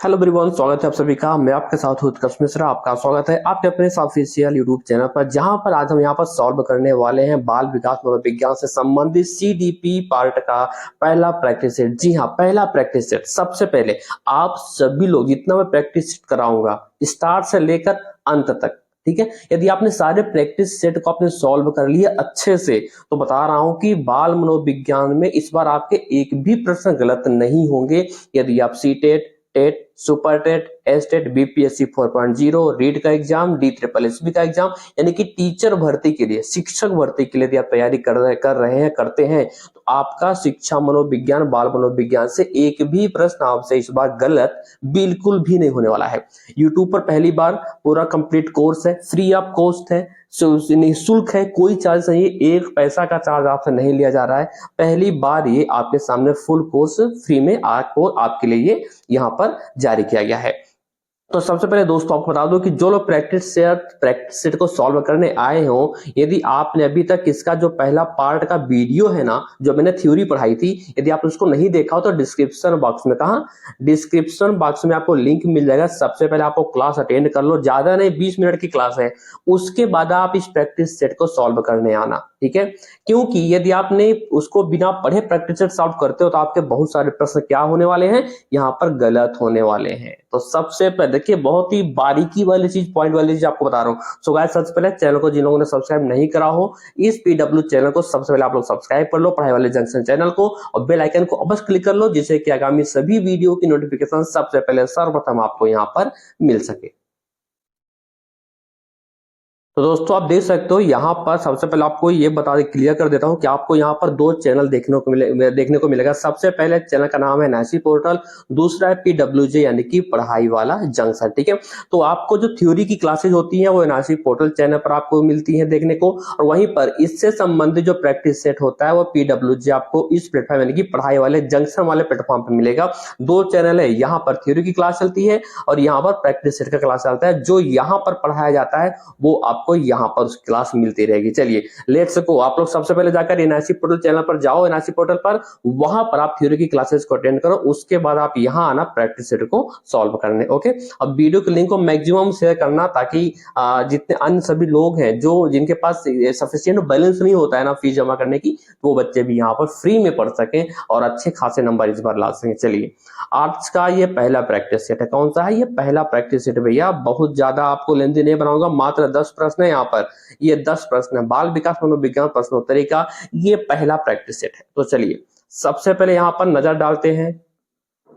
Hello everyone, स्वागत है आप सभी का। मैं आपके साथ हूँ उत्कर्ष मिश्रा। आपका स्वागत है आपके अपने ऑफिशियल यूट्यूब चैनल पर, जहां पर आज हम यहां पर सॉल्व करने वाले हैं बाल विकास मनोविज्ञान से संबंधित सीडीपी पार्ट का पहला प्रैक्टिस सेट। जी हाँ, पहला प्रैक्टिस सेट। सबसे पहले आप सभी लोग, जितना मैं प्रैक्टिस सेट कराऊंगा स्टार्ट से लेकर अंत तक, ठीक है, यदि आपने सारे प्रैक्टिस सेट को आपने सॉल्व कर लिया अच्छे से, तो बता रहा हूं कि बाल मनोविज्ञान में इस बार आपके एक भी प्रश्न गलत नहीं होंगे। यदि आप CTET, TET, super TET, STET, BPSC 4.0, REET का exam, D triple S B का एग्जाम, यानी कि टीचर भर्ती के लिए, शिक्षक भर्ती के लिए यदि आप तैयारी कर रहे हैं, करते हैं, तो आपका शिक्षा मनोविज्ञान, बाल मनोविज्ञान से एक भी प्रश्न आपसे इस बार गलत बिल्कुल भी नहीं होने वाला है। यूट्यूब पर पहली बार पूरा कंप्लीट कोर्स है, फ्री ऑफ कॉस्ट है, निःशुल्क है, कोई चार्ज नहीं, एक पैसा का चार्ज आपसे नहीं लिया जा रहा है। पहली बार ये आपके सामने फुल कोर्स फ्री में आपको, आपके लिए यहाँ पर जारी किया गया है। तो सबसे पहले दोस्तों आपको बता दूं कि जो लोग प्रैक्टिस सेट को सॉल्व करने आए हो, यदि आपने अभी तक इसका जो पहला पार्ट का वीडियो है ना, जो मैंने थ्योरी पढ़ाई थी, यदि आप उसको नहीं देखा हो तो डिस्क्रिप्शन बॉक्स में, कहा डिस्क्रिप्शन बॉक्स में आपको लिंक मिल जाएगा। सबसे पहले आपको क्लास अटेंड कर लो, ज्यादा नहीं 20 मिनट की क्लास है, उसके बाद आप इस प्रैक्टिस सेट को सॉल्व करने आना, ठीक है। क्योंकि यदि आपने उसको बिना पढ़े प्रैक्टिस सेट सॉल्व करते हो तो आपके बहुत सारे प्रश्न क्या होने वाले हैं, यहाँ पर गलत होने वाले हैं। तो सबसे पहले देखिए, बहुत ही बारीकी वाली चीज, पॉइंट वाली चीज आपको बता रहा हूँ। सो गाइस, सबसे पहले चैनल को जिन लोगों ने सब्सक्राइब नहीं करा हो, इस पीडब्ल्यू चैनल को सबसे पहले आप लोग सब्सक्राइब कर लो, पढ़ाई वाले जंक्शन चैनल को, और बेल आइकन को अवश्य क्लिक कर लो, जिससे कि आगामी सभी वीडियो की नोटिफिकेशन सबसे पहले सर्वप्रथम आपको यहाँ पर मिल सके। तो दोस्तों आप देख सकते हो यहाँ पर, सबसे पहले आपको ये बता क्लियर कर देता हूँ कि आपको यहाँ पर दो चैनल देखने को मिलेगा। सबसे पहले चैनल का नाम है एनआईसी पोर्टल, दूसरा है पीडब्ल्यूजे यानी कि पढ़ाई वाला जंक्शन, ठीक है। तो आपको जो थ्योरी की क्लासेज होती हैं वो एनआईसी पोर्टल चैनल पर आपको मिलती है देखने को, और वहीं पर इससे संबंधित जो प्रैक्टिस सेट होता है वो पीडब्ल्यूजे आपको इस प्लेटफॉर्म यानी कि पढ़ाई वाले जंक्शन वाले प्लेटफॉर्म पर मिलेगा। दो चैनल है, यहाँ पर थ्योरी की क्लास चलती है और यहाँ पर प्रैक्टिस सेट का क्लास चलता है। जो यहाँ पर पढ़ाया जाता है वो आपको यहाँ पर उस क्लास मिलती रहेगी। चलिए लेट्स गो, आप लोग सबसे पहले जाकर एनआईसी पोर्टल चैनल पर जाओ, एनआईसी पोर्टल पर, वहां पर आप थ्योरी की क्लासेस को अटेंड करो, उसके बाद आप यहाँ आना प्रैक्टिस सेट को सॉल्व करने, ओके। अब वीडियो के लिंक को मैक्सिमम शेयर करना, ताकि जितने अन्य सभी लोग हैं जो जिनके पास सफिशिएंट बैलेंस नहीं होता है ना फीस जमा करने की, वो बच्चे भी यहाँ पर फ्री में पढ़ सकें और अच्छे खासे नंबर इस बार ला सकें। चलिए, आज का ये पहला प्रैक्टिस सेट है। कौन सा है ये पहला प्रैक्टिस सेट भैया? बहुत ज्यादा आपको लेंथी नहीं बनाऊंगा, मात्र 10 प्रश्न है यहाँ पर। ये 10 प्रश्न है, बाल विकास मनोविज्ञान प्रश्नोत्तरी का ये पहला प्रैक्टिस सेट है। तो चलिए सबसे पहले यहाँ पर नजर डालते हैं।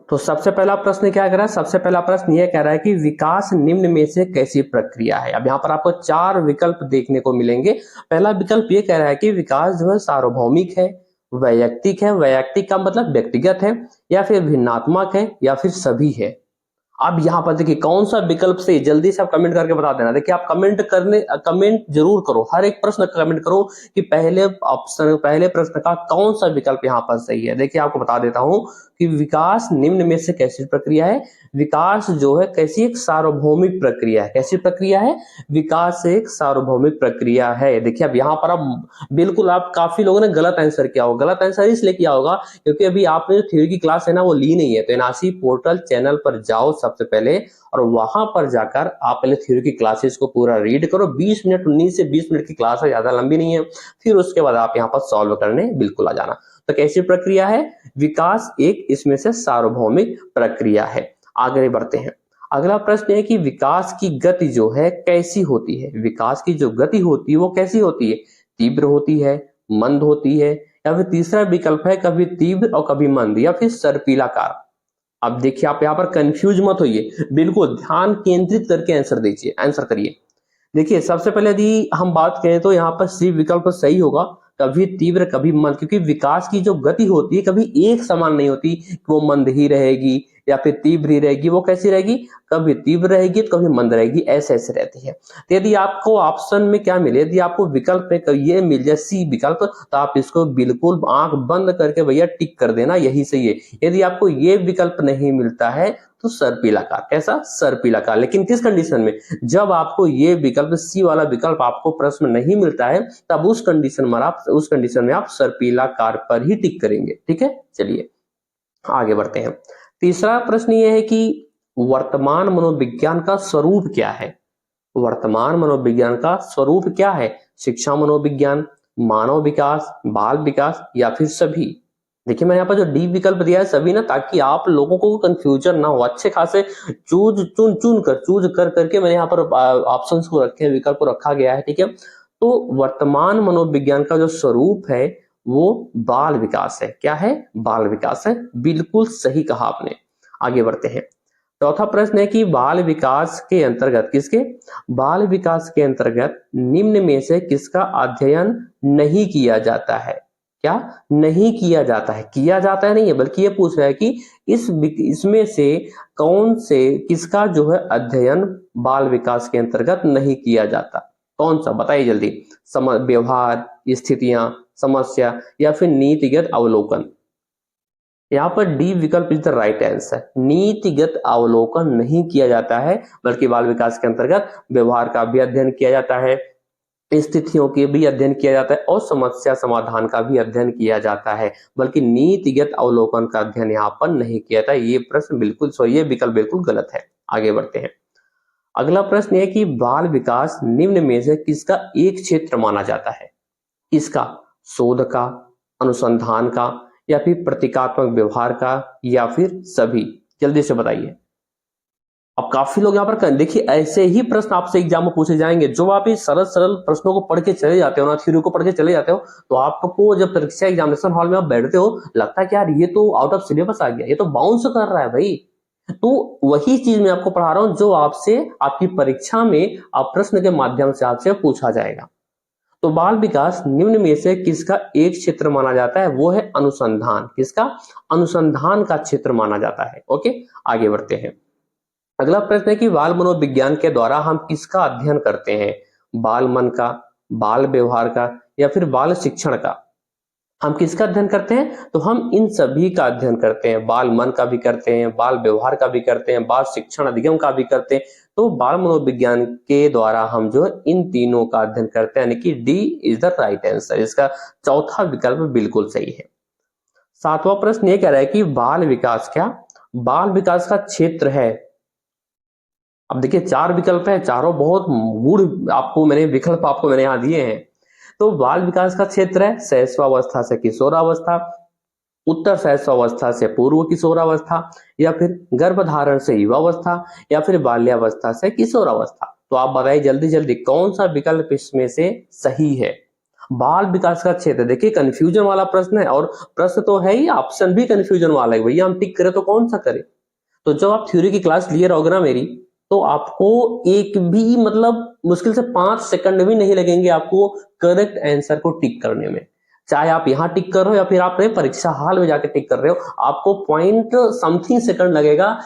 तो सबसे पहला प्रश्न क्या कह रहा है? सबसे पहला प्रश्न ये कह रहा है कि विकास निम्न में से कैसी प्रक्रिया है। अब यहाँ पर आपको चार विकल्प देखने को मिलेंगे। पहला विकल्प ये कह रहा है कि विकास जो है सार्वभौमिक है, वैयक्तिक है, वैयक्तिक का मतलब व्यक्तिगत है, या फिर भिन्नात्मक है, या फिर सभी है। अब यहाँ पर देखिए कौन सा विकल्प सही, जल्दी से आप कमेंट करके बता देना। देखिए आप कमेंट जरूर करो, हर एक प्रश्न का कमेंट करो कि पहले ऑप्शन, पहले प्रश्न का कौन सा विकल्प यहाँ पर सही है। देखिए आपको बता देता हूं कि विकास निम्न में से कैसी प्रक्रिया है। विकास जो है कैसी, एक सार्वभौमिक प्रक्रिया है। कैसी प्रक्रिया है? विकास एक सार्वभौमिक प्रक्रिया है। देखिए अब यहाँ पर आप बिल्कुल, आप काफी लोगों ने गलत आंसर किया होगा। गलत आंसर इसलिए किया होगा क्योंकि अभी आपने जो थ्योरी की क्लास है ना वो ली नहीं है। तो एनआरसी पोर्टल चैनल पर जाओ सबसे पहले, और वहां पर जाकर आप पहले थ्योरी की क्लासेस को पूरा रीड करो। 20 मिनट, 19 से 20 मिनट की क्लास है, ज्यादा लंबी नहीं है। फिर उसके बाद आप यहाँ पर सॉल्व करने बिल्कुल आ जाना। तो कैसी प्रक्रिया है? विकास एक इसमें से सार्वभौमिक प्रक्रिया है। आगे बढ़ते हैं। अगला प्रश्न है कि विकास की गति जो है कैसी होती है। विकास की जो गति होती है वो कैसी होती है? तीव्र होती है, मंद होती है, या फिर तीसरा विकल्प है कभी तीव्र और कभी मंद, या फिर सर्पिलाकार। अब देखिए आप यहाँ पर कंफ्यूज मत होइए, बिल्कुल ध्यान केंद्रित करके आंसर दीजिए, आंसर करिए। देखिए सबसे पहले यदि हम बात करें तो यहाँ पर सी विकल्प सही होगा, कभी तीव्र कभी मंद, क्योंकि विकास की जो गति होती है कभी एक समान नहीं होती कि वो मंद ही रहेगी या फिर तीव्र ही रहेगी। वो कैसी रहेगी? कभी तीव्र रहेगी तो कभी मंद रहेगी, ऐसे ऐसे रहती है। तो यदि आपको ऑप्शन में क्या मिले, यदि आपको विकल्प में ये मिल जाए सी विकल्प, तो आप इसको बिल्कुल आंख बंद करके भैया टिक कर देना, यही सही है। यदि आपको ये विकल्प नहीं मिलता है तो सर्पिलाकार। कैसा? सर्पिलाकार। लेकिन किस कंडीशन में? जब आपको ये विकल्प, सी वाला विकल्प आपको प्रश्न नहीं मिलता है, तब उस कंडीशन में आप सर्पिलाकार पर ही टिक करेंगे, ठीक है। चलिए आगे बढ़ते हैं। तीसरा प्रश्न ये है कि वर्तमान मनोविज्ञान का स्वरूप क्या है? वर्तमान मनोविज्ञान का स्वरूप क्या है? शिक्षा मनोविज्ञान, मानव विकास, बाल विकास या फिर सभी? देखिए मैंने यहाँ पर जो डी विकल्प दिया है सभी ना, ताकि आप लोगों को कंफ्यूजन ना हो। अच्छे खासे चूज कर करके मैंने यहाँ पर ऑप्शंस को रखे हैं, विकल्प को रखा गया है, ठीक है। तो वर्तमान मनोविज्ञान का जो स्वरूप है वो बाल विकास है। क्या है? बाल विकास है। बिल्कुल सही कहा आपने। आगे बढ़ते हैं। चौथा प्रश्न है कि बाल विकास के अंतर्गत बाल विकास के अंतर्गत निम्न में से किसका अध्ययन नहीं किया जाता है? क्या नहीं किया जाता है? किया जाता है नहीं है, बल्कि ये पूछ रहा है कि इसमें से कौन से किसका जो है अध्ययन बाल विकास के अंतर्गत नहीं किया जाता? कौन सा? बताइए जल्दी। व्यवहार, स्थितियां, समस्या या फिर नीतिगत अवलोकन? यहाँ पर डी विकल्प इज द राइट आंसर। नीतिगत अवलोकन नहीं किया जाता है, बल्कि बाल विकास के अंतर्गत व्यवहार का भी अध्ययन किया जाता है, स्थितियों के भी अध्ययन किया जाता है और समस्या समाधान का भी अध्ययन किया जाता है, बल्कि नीतिगत अवलोकन का अध्ययन यहाँ पर नहीं किया जाता। ये प्रश्न बिल्कुल सही, ये विकल्प बिल्कुल गलत है। आगे बढ़ते हैं। अगला प्रश्न है कि बाल विकास निम्न में से किसका एक क्षेत्र माना जाता है? किसका? शोध का, अनुसंधान का या फिर प्रतीकात्मक व्यवहार का या फिर सभी? जल्दी से बताइए। अब काफी लोग यहाँ पर देखिए, ऐसे ही प्रश्न आपसे एग्जाम में पूछे जाएंगे। जो आप इस सरल सरल प्रश्नों को पढ़ के चले जाते हो ना, थ्योरी को पढ़ के चले जाते हो, तो आपको जब परीक्षा एग्जामिनेशन हॉल में आप बैठते हो, लगता है कि यार ये तो आउट ऑफ सिलेबस आ गया, ये तो बाउंस कर रहा है भाई। तो वही चीज मैं आपको पढ़ा रहा हूं जो आपसे आपकी परीक्षा में आप प्रश्न के माध्यम से आपसे पूछा जाएगा। तो बाल विकास निम्न में से किसका एक क्षेत्र माना जाता है? वो है अनुसंधान। किसका? अनुसंधान का क्षेत्र माना जाता है। ओके, आगे बढ़ते हैं। अगला प्रश्न है कि बाल मनोविज्ञान के द्वारा हम किसका अध्ययन करते हैं? बाल मन का, बाल व्यवहार का या फिर बाल शिक्षण का? हम किसका अध्ययन करते हैं? तो हम इन सभी का अध्ययन करते हैं। बाल मन का भी करते हैं, बाल व्यवहार का भी करते हैं, बाल शिक्षण अधिगम का भी करते हैं। तो बाल मनोविज्ञान के द्वारा हम जो इन तीनों का अध्ययन करते हैं, यानी कि D is the right answer. इसका चौथा विकल्प बिल्कुल सही है। सातवां प्रश्न ये कह रहा है कि बाल विकास क्या बाल विकास का क्षेत्र है? अब देखिए चार विकल्प है, चारों बहुत गूढ़ आपको मैंने विकल्प आपको मैंने यहाँ दिए हैं। तो बाल विकास का क्षेत्र है शैशवावस्था से किशोरावस्था, उत्तर शैशवावस्था से पूर्व किशोरावस्था या फिर गर्भधारण से युवावस्था या फिर बाल्यावस्था से किशोरावस्था। तो आप बताइए जल्दी जल्दी कौन सा विकल्प इसमें से सही है? बाल विकास का क्षेत्र, देखिए कंफ्यूजन वाला प्रश्न है, और प्रश्न तो है ही, ऑप्शन भी कंफ्यूजन वाला है। भैया हम टिक करें तो कौन सा करें? तो जब आप थ्योरी की क्लास लिए रहोगे ना मेरी, तो आपको एक भी मतलब मुश्किल से 5 सेकंड भी नहीं लगेंगे आपको करेक्ट आंसर को टिक करने में। चाहे आप यहाँ टिक कर रहे हो या फिर आप परीक्षा हॉल में जाके टिक कर रहे हो, आपको पॉइंट समथिंग सेकंड लगेगा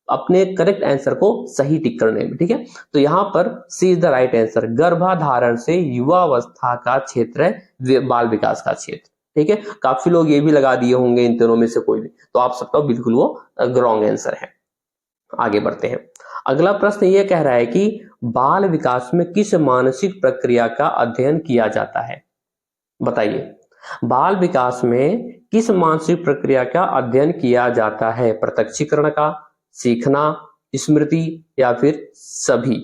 अपने करेक्ट आंसर को सही टिक करने में। ठीक है, तो यहाँ पर सी इज द राइट आंसर। गर्भाधारण से युवावस्था का क्षेत्र है बाल विकास का क्षेत्र। ठीक है, काफी लोग ये भी लगा दिए होंगे इन तीनों में से कोई भी, तो आप सबका बिल्कुल वो रॉन्ग आंसर है। आगे बढ़ते हैं। अगला प्रश्न ये कह रहा है कि बाल विकास में किस मानसिक प्रक्रिया का अध्ययन किया जाता है? बताइए, बाल विकास में किस मानसिक प्रक्रिया का अध्ययन किया जाता है? प्रत्यक्षीकरण का, सीखना, स्मृति या फिर सभी?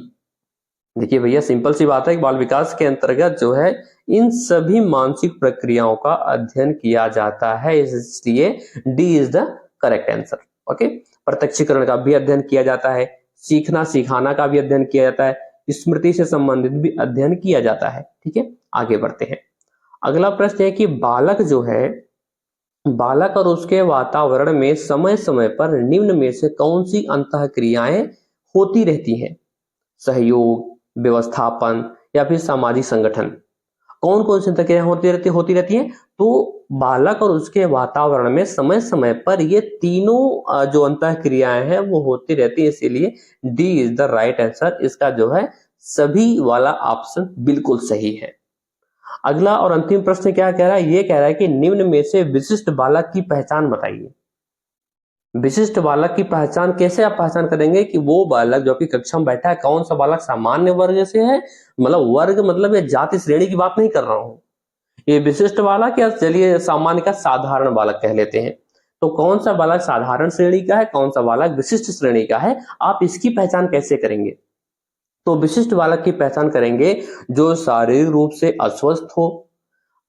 देखिए भैया सिंपल सी बात है कि बाल विकास के अंतर्गत जो है इन सभी मानसिक प्रक्रियाओं का अध्ययन किया जाता है, इसलिए D is the correct answer. Okay, प्रत्यक्षीकरण का भी अध्ययन किया जाता है, सीखना सिखाना का भी अध्ययन किया जाता है, स्मृति से संबंधित भी अध्ययन किया जाता है। ठीक है, आगे बढ़ते हैं। अगला प्रश्न है कि बालक और उसके वातावरण में समय समय पर निम्न में से कौन सी अंतःक्रियाएं होती रहती हैं? सहयोग, व्यवस्थापन या फिर सामाजिक संगठन? कौन कौन सी अंतःक्रियाएं होती रहती हैं? तो बालक और उसके वातावरण में समय समय पर ये तीनों जो अंतःक्रियाएं हैं वो होती रहती है, इसीलिए D is the right answer. इसका जो है सभी वाला ऑप्शन बिल्कुल सही है। अगला और अंतिम प्रश्न क्या कह रहा है? ये कह रहा है कि निम्न में से विशिष्ट बालक की पहचान बताइए। विशिष्ट बालक की पहचान कैसे आप पहचान करेंगे कि वो बालक जो आपकी कक्षा में बैठा है, कौन सा बालक सामान्य वर्ग से है, मतलब वर्ग मतलब ये जाति श्रेणी की बात नहीं कर रहा हूं, ये विशिष्ट बालक या चलिए सामान्य का साधारण बालक कह लेते हैं। तो कौन सा बालक साधारण श्रेणी का है, कौन सा बालक विशिष्ट श्रेणी का है, आप इसकी पहचान कैसे करेंगे? तो विशिष्ट बालक की पहचान करेंगे जो शारीरिक रूप से अस्वस्थ हो,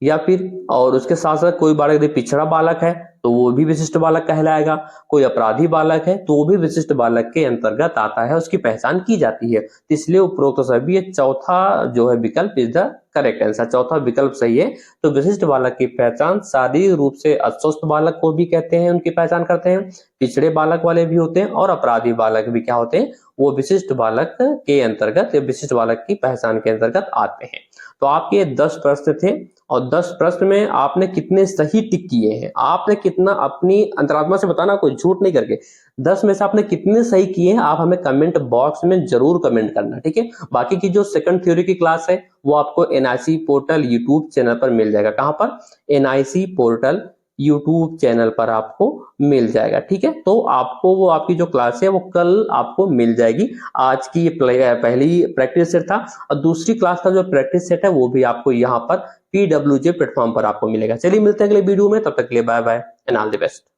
या फिर और उसके साथ साथ कोई बालक यदि पिछड़ा बालक है तो वो भी विशिष्ट बालक कहलाएगा, कोई अपराधी बालक है तो वो भी विशिष्ट बालक के अंतर्गत आता है, उसकी पहचान की जाती है। तो इसलिए उपरोक्त सभी ये चौथा जो है विकल्प इज द करेक्ट आंसर, चौथा विकल्प सही है। तो विशिष्ट बालक की पहचान शारीरिक रूप से अस्वस्थ बालक को भी कहते हैं, उनकी पहचान करते हैं, पिछड़े बालक वाले भी होते हैं और अपराधी बालक भी क्या होते हैं, वो विशिष्ट बालक के अंतर्गत या विशिष्ट बालक की पहचान के अंतर्गत आते हैं। तो आपके 10 प्रश्न थे और 10 प्रश्न में आपने कितने सही टिक किए हैं, आपने कितना अपनी अंतरात्मा से बताना, कोई झूठ नहीं करके। 10 में से आपने कितने सही किए हैं आप हमें कमेंट बॉक्स में जरूर कमेंट करना, ठीक है। बाकी की जो सेकंड थ्योरी की क्लास है वो आपको एनआईसी पोर्टल यूट्यूब चैनल पर मिल जाएगा। कहां पर? एनआईसी पोर्टल यूट्यूब चैनल पर आपको मिल जाएगा, ठीक है। तो आपको वो आपकी जो क्लास है वो कल आपको मिल जाएगी। आज की पहली प्रैक्टिस सेट था और दूसरी क्लास का जो प्रैक्टिस सेट है वो भी आपको यहाँ पर PWJ प्लेटफॉर्म पर आपको मिलेगा। चलिए मिलते हैं अगले वीडियो में, तब तक के लिए bye bye and all the best.